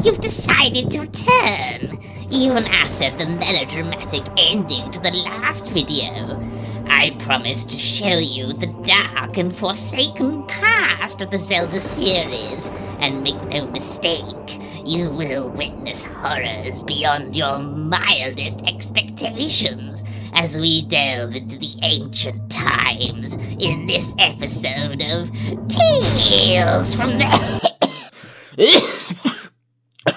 you've decided to return, even after the melodramatic ending to the last video. I promised to show you the dark and forsaken past of the Zelda series, and make no mistake, you will witness horrors beyond your mildest expectations as we delve into the ancient times in this episode of Tales from the...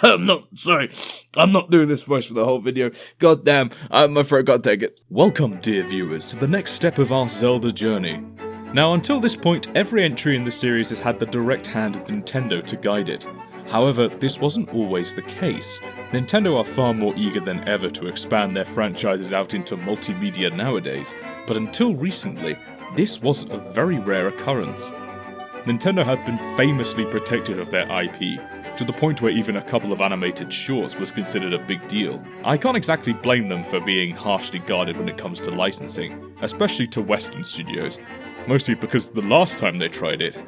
I'm not doing this voice for the whole video. God damn, my throat can't take it. Welcome, dear viewers, to the next step of our Zelda journey. Now, until this point, every entry in the series has had the direct hand of Nintendo to guide it. However, this wasn't always the case. Nintendo are far more eager than ever to expand their franchises out into multimedia nowadays, but until recently, this was a very rare occurrence. Nintendo had been famously protective of their IP, to the point where even a couple of animated shorts was considered a big deal. I can't exactly blame them for being harshly guarded when it comes to licensing, especially to Western studios, mostly because the last time they tried it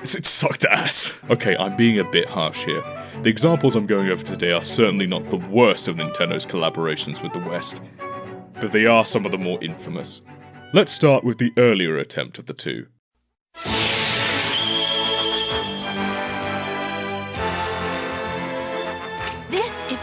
sucked ass. Okay, I'm being a bit harsh here. The examples I'm going over today are certainly not the worst of Nintendo's collaborations with the West, but they are some of the more infamous. Let's start with the earlier attempt of the two.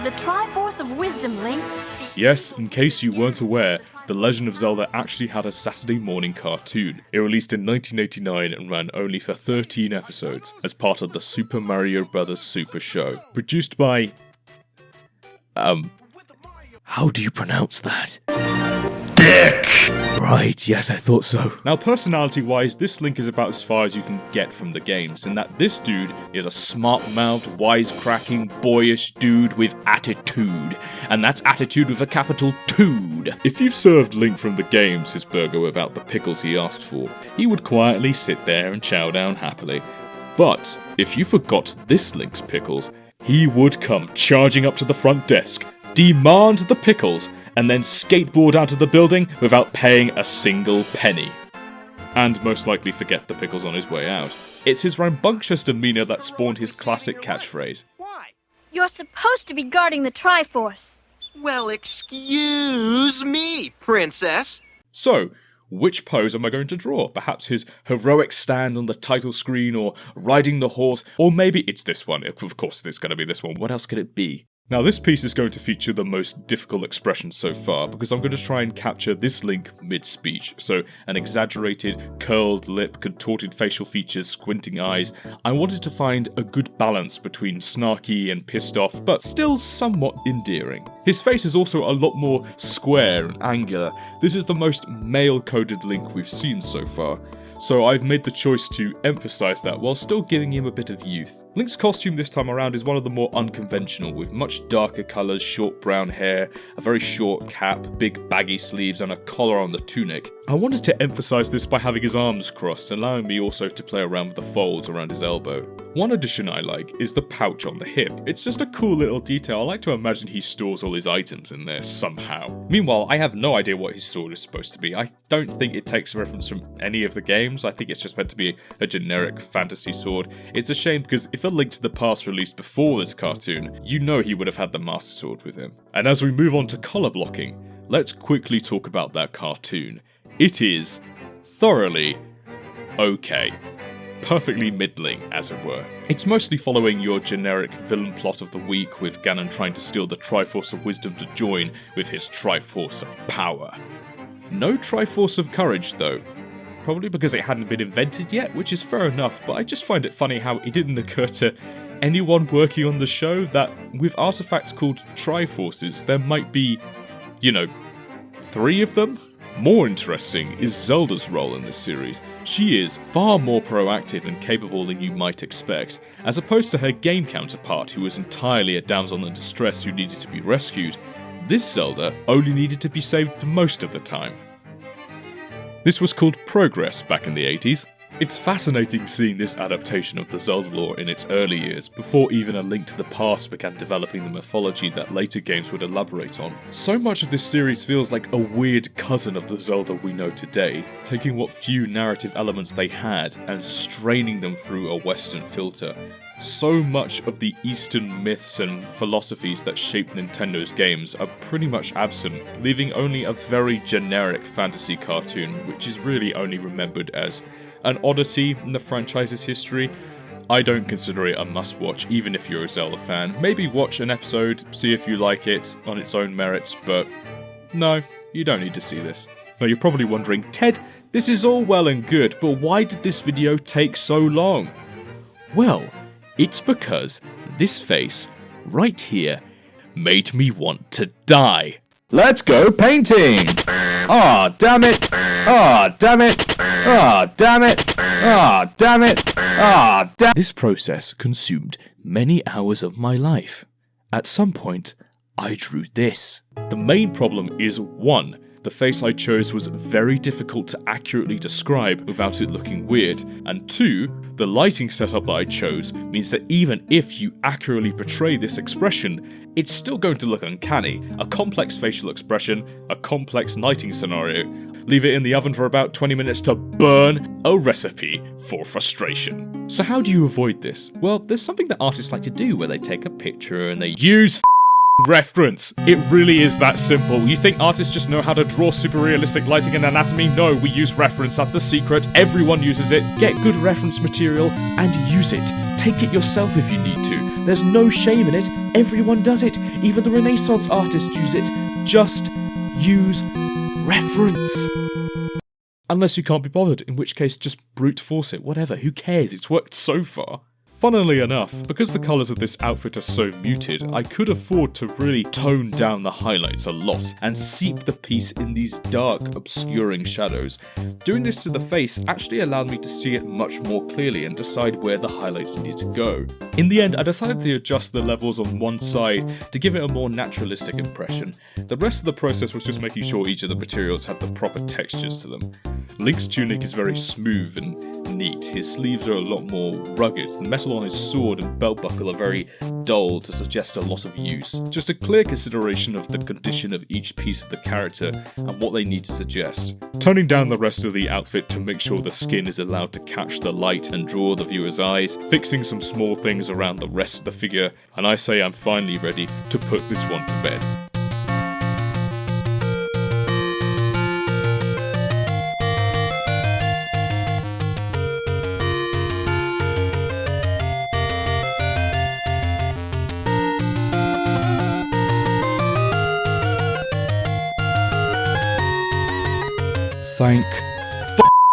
The Triforce of Wisdom, Link. Yes, in case you weren't aware, The Legend of Zelda actually had a Saturday morning cartoon. It released in 1989 and ran only for 13 episodes, as part of the Super Mario Bros. Super Show. Produced by... how do you pronounce that? Dick! Right, yes, I thought so. Now, personality-wise, this Link is about as far as you can get from the games, in that this dude is a smart-mouthed, wisecracking, boyish dude with attitude. And that's attitude with a capital Tood. If you've served Link from the games his burger without the pickles he asked for, he would quietly sit there and chow down happily. But if you forgot this Link's pickles, he would come charging up to the front desk, demand the pickles, and then skateboard out of the building without paying a single penny. And most likely forget the pickles on his way out. It's his rambunctious demeanour that spawned his classic catchphrase. Why? You're supposed to be guarding the Triforce. Well, excuse me, princess. So, which pose am I going to draw? Perhaps his heroic stand on the title screen, or riding the horse, or maybe it's this one. Of course it's going to be this one. What else could it be? Now, this piece is going to feature the most difficult expression so far, because I'm going to try and capture this Link mid-speech. So, an exaggerated, curled lip, contorted facial features, squinting eyes. I wanted to find a good balance between snarky and pissed off, but still somewhat endearing. His face is also a lot more square and angular. This is the most male-coded Link we've seen so far. So I've made the choice to emphasise that while still giving him a bit of youth. Link's costume this time around is one of the more unconventional, with much darker colours, short brown hair, a very short cap, big baggy sleeves and a collar on the tunic. I wanted to emphasise this by having his arms crossed, allowing me also to play around with the folds around his elbow. One addition I like is the pouch on the hip. It's just a cool little detail. I like to imagine he stores all his items in there somehow. Meanwhile, I have no idea what his sword is supposed to be. I don't think it takes reference from any of the games. I think it's just meant to be a generic fantasy sword. It's a shame because if A Link to the Past released before this cartoon, you know he would have had the Master Sword with him. And as we move on to colour blocking, let's quickly talk about that cartoon. It is thoroughly okay. Perfectly middling, as it were. It's mostly following your generic villain plot of the week, with Ganon trying to steal the Triforce of Wisdom to join with his Triforce of Power. No Triforce of Courage, though. Probably because it hadn't been invented yet, which is fair enough, but I just find it funny how it didn't occur to anyone working on the show that with artifacts called Triforces, there might be, 3 of them? More interesting is Zelda's role in this series. She is far more proactive and capable than you might expect, as opposed to her game counterpart who was entirely a damsel in distress who needed to be rescued. This Zelda only needed to be saved most of the time. This was called progress back in the 80s. It's fascinating seeing this adaptation of the Zelda lore in its early years, before even A Link to the Past began developing the mythology that later games would elaborate on. So much of this series feels like a weird cousin of the Zelda we know today, taking what few narrative elements they had and straining them through a Western filter. So much of the Eastern myths and philosophies that shaped Nintendo's games are pretty much absent, leaving only a very generic fantasy cartoon, which is really only remembered as an oddity in the franchise's history. I don't consider it a must-watch, even if you're a Zelda fan. Maybe watch an episode, see if you like it on its own merits, but no, you don't need to see this. Now you're probably wondering, Ted, this is all well and good, but why did this video take so long? Well, it's because this face, right here, made me want to die. Let's go painting! Ah, damn it! Ah, damn it! Ah, damn it! Ah, damn it! Ah, damn. This process consumed many hours of my life. At some point, I drew this. The main problem is 1. The face I chose was very difficult to accurately describe without it looking weird, and 2, the lighting setup that I chose means that even if you accurately portray this expression, it's still going to look uncanny. A complex facial expression, a complex lighting scenario. Leave it in the oven for about 20 minutes to burn, a recipe for frustration. So how do you avoid this? Well, there's something that artists like to do where they take a picture and they use reference. It really is that simple. You think artists just know how to draw super realistic lighting and anatomy? No, we use reference. That's the secret. Everyone uses it. Get good reference material and use it. Take it yourself if you need to. There's no shame in it. Everyone does it. Even the Renaissance artists use it. Just use reference. Unless you can't be bothered, in which case just brute force it. Whatever, who cares? It's worked so far. Funnily enough, because the colours of this outfit are so muted, I could afford to really tone down the highlights a lot and seep the piece in these dark, obscuring shadows. Doing this to the face actually allowed me to see it much more clearly and decide where the highlights needed to go. In the end, I decided to adjust the levels on one side to give it a more naturalistic impression. The rest of the process was just making sure each of the materials had the proper textures to them. Link's tunic is very smooth and neat, his sleeves are a lot more rugged, the metal on his sword and belt buckle are very dull to suggest a lot of use. Just a clear consideration of the condition of each piece of the character and what they need to suggest. Toning down the rest of the outfit to make sure the skin is allowed to catch the light and draw the viewer's eyes, fixing some small things around the rest of the figure, and I say I'm finally ready to put this one to bed. Thank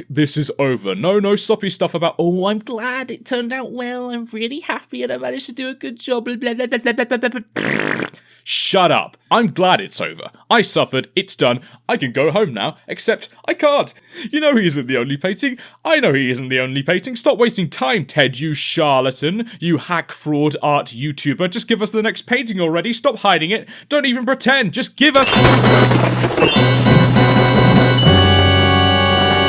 this is over. No soppy stuff about, oh, I'm glad it turned out well, I'm really happy and I managed to do a good job, blah, blah, blah, blah, blah, blah, blah. Shut up. I'm glad it's over. I suffered, it's done, I can go home now, except I can't. You know he isn't the only painting. I know he isn't the only painting. Stop wasting time, Ted, you charlatan, you hack fraud art YouTuber. Just give us the next painting already. Stop hiding it. Don't even pretend. Just give us...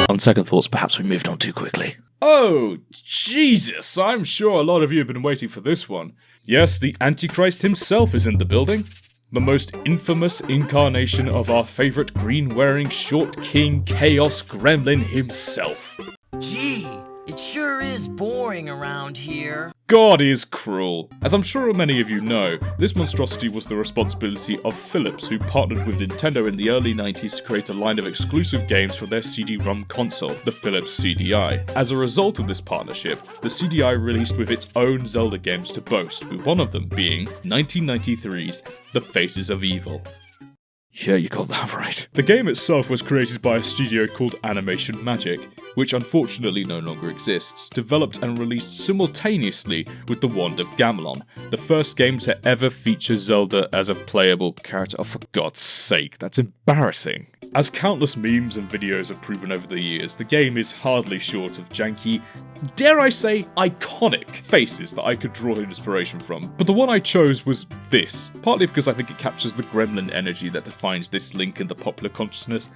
On second thoughts, perhaps we moved on too quickly. Oh, Jesus, I'm sure a lot of you have been waiting for this one. Yes, the Antichrist himself is in the building. The most infamous incarnation of our favourite green-wearing short king chaos gremlin himself. Gee, it sure is boring around here. God is cruel. As I'm sure many of you know, this monstrosity was the responsibility of Philips, who partnered with Nintendo in the early 90s to create a line of exclusive games for their CD-ROM console, the Philips CDI. As a result of this partnership, the CDI released with its own Zelda games to boast, with one of them being 1993's The Faces of Evil. Yeah, you got that right. The game itself was created by a studio called Animation Magic, which unfortunately no longer exists, developed and released simultaneously with The Wand of Gamelon, the first game to ever feature Zelda as a playable character. Oh, for God's sake, that's embarrassing. As countless memes and videos have proven over the years, the game is hardly short of janky, dare I say, iconic faces that I could draw inspiration from. But the one I chose was this, partly because I think it captures the gremlin energy that defines this Link in the popular consciousness,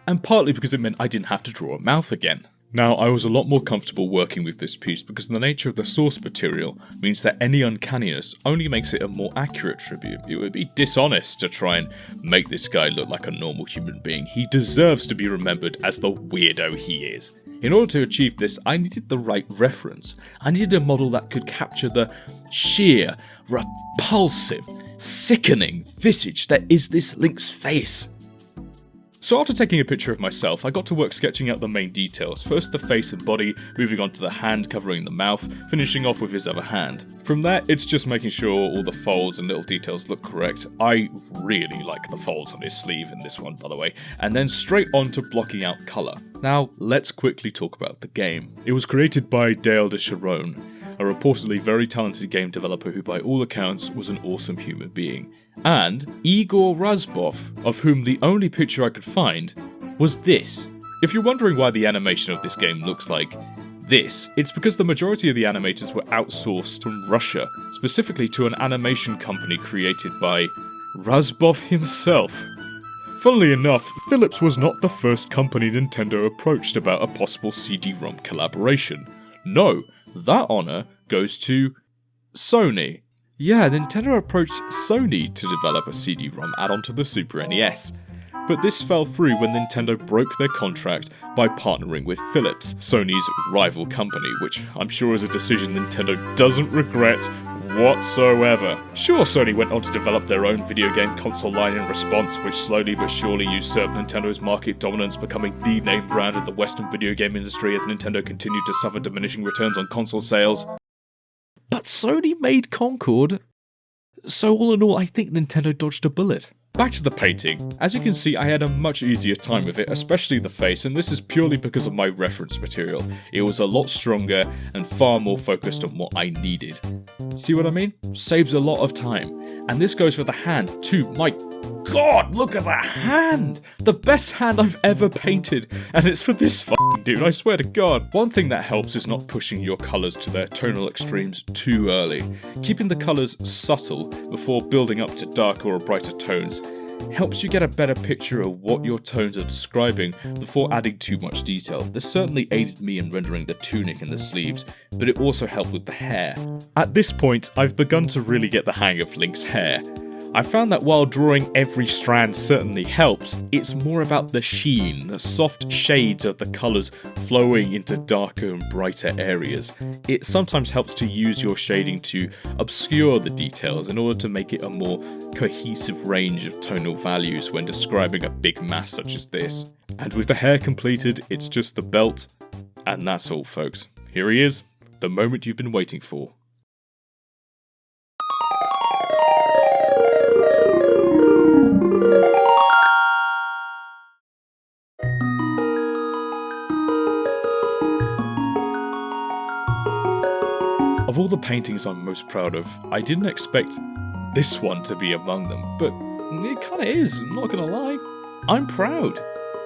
and partly because it meant I didn't have to draw a mouth again. Now, I was a lot more comfortable working with this piece because the nature of the source material means that any uncanniness only makes it a more accurate tribute. It would be dishonest to try and make this guy look like a normal human being. He deserves to be remembered as the weirdo he is. In order to achieve this, I needed the right reference. I needed a model that could capture the sheer, repulsive, sickening visage that is this Link's face. So after taking a picture of myself, I got to work sketching out the main details. First the face and body, moving on to the hand covering the mouth, finishing off with his other hand. From there, it's just making sure all the folds and little details look correct. I really like the folds on his sleeve in this one, by the way. And then straight on to blocking out colour. Now, let's quickly talk about the game. It was created by Dale de Charonne, a reportedly very talented game developer who by all accounts was an awesome human being. And Igor Razbov, of whom the only picture I could find was this. If you're wondering why the animation of this game looks like this, it's because the majority of the animators were outsourced from Russia, specifically to an animation company created by Razbov himself. Funnily enough, Philips was not the first company Nintendo approached about a possible CD-ROM collaboration. No, that honour goes to Sony. Yeah, Nintendo approached Sony to develop a CD-ROM add-on to the Super NES. But this fell through when Nintendo broke their contract by partnering with Philips, Sony's rival company, which I'm sure is a decision Nintendo doesn't regret whatsoever. Sure, Sony went on to develop their own video game console line in response, which slowly but surely usurped Nintendo's market dominance, becoming the name brand of the Western video game industry as Nintendo continued to suffer diminishing returns on console sales. But Sony made Concord, so all in all, I think Nintendo dodged a bullet. Back to the painting. As you can see, I had a much easier time with it, especially the face, and this is purely because of my reference material. It was a lot stronger and far more focused on what I needed. See what I mean? Saves a lot of time. And this goes for the hand too. My God, look at that hand! The best hand I've ever painted, and it's for this fucking dude, I swear to God. One thing that helps is not pushing your colours to their tonal extremes too early. Keeping the colours subtle before building up to darker or brighter tones helps you get a better picture of what your tones are describing before adding too much detail. This certainly aided me in rendering the tunic and the sleeves, but it also helped with the hair. At this point, I've begun to really get the hang of Link's hair. I found that while drawing every strand certainly helps, it's more about the sheen, the soft shades of the colours flowing into darker and brighter areas. It sometimes helps to use your shading to obscure the details in order to make it a more cohesive range of tonal values when describing a big mass such as this. And with the hair completed, it's just the belt, and that's all folks. Here he is, the moment you've been waiting for. Of all the paintings I'm most proud of, I didn't expect this one to be among them, but it kinda is, I'm not gonna lie. I'm proud.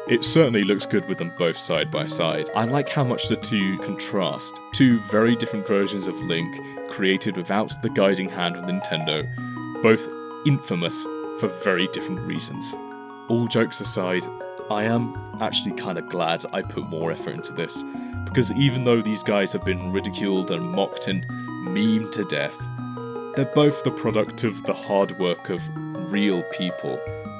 It certainly looks good with them both side by side. I like how much the two contrast. Two very different versions of Link, created without the guiding hand of Nintendo, both infamous for very different reasons. All jokes aside, I am actually kinda glad I put more effort into this, because even though these guys have been ridiculed and mocked and memed to death, they're both the product of the hard work of real people,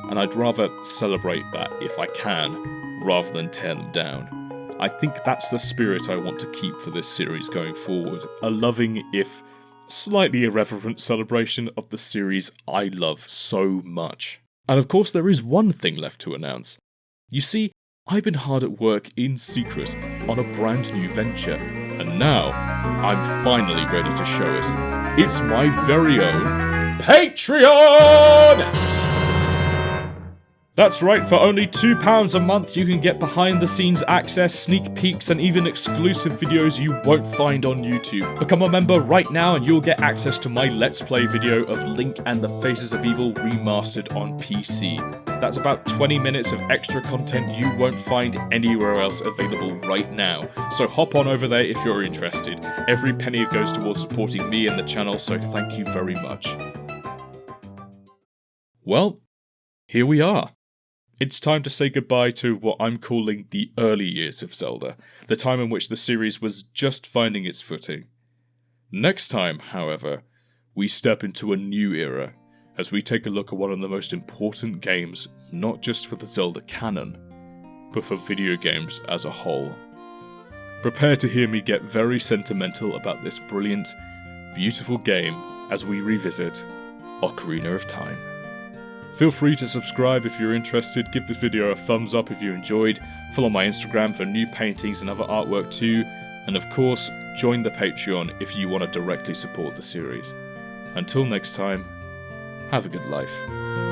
and I'd rather celebrate that if I can, rather than tear them down. I think that's the spirit I want to keep for this series going forward, a loving, if slightly irreverent celebration of the series I love so much. And of course there is one thing left to announce. You see, I've been hard at work in secret on a brand new venture, and now I'm finally ready to show it. It's my very own Patreon! That's right, for only £2 a month you can get behind the scenes access, sneak peeks and even exclusive videos you won't find on YouTube. Become a member right now and you'll get access to my Let's Play video of Link and the Faces of Evil remastered on PC. That's about 20 minutes of extra content you won't find anywhere else available right now. So hop on over there if you're interested. Every penny goes towards supporting me and the channel, so thank you very much. Well, here we are. It's time to say goodbye to what I'm calling the early years of Zelda, the time in which the series was just finding its footing. Next time, however, we step into a new era, as we take a look at one of the most important games, not just for the Zelda canon, but for video games as a whole. Prepare to hear me get very sentimental about this brilliant, beautiful game as we revisit Ocarina of Time. Feel free to subscribe if you're interested, give this video a thumbs up if you enjoyed, follow my Instagram for new paintings and other artwork too, and of course, join the Patreon if you want to directly support the series. Until next time, have a good life.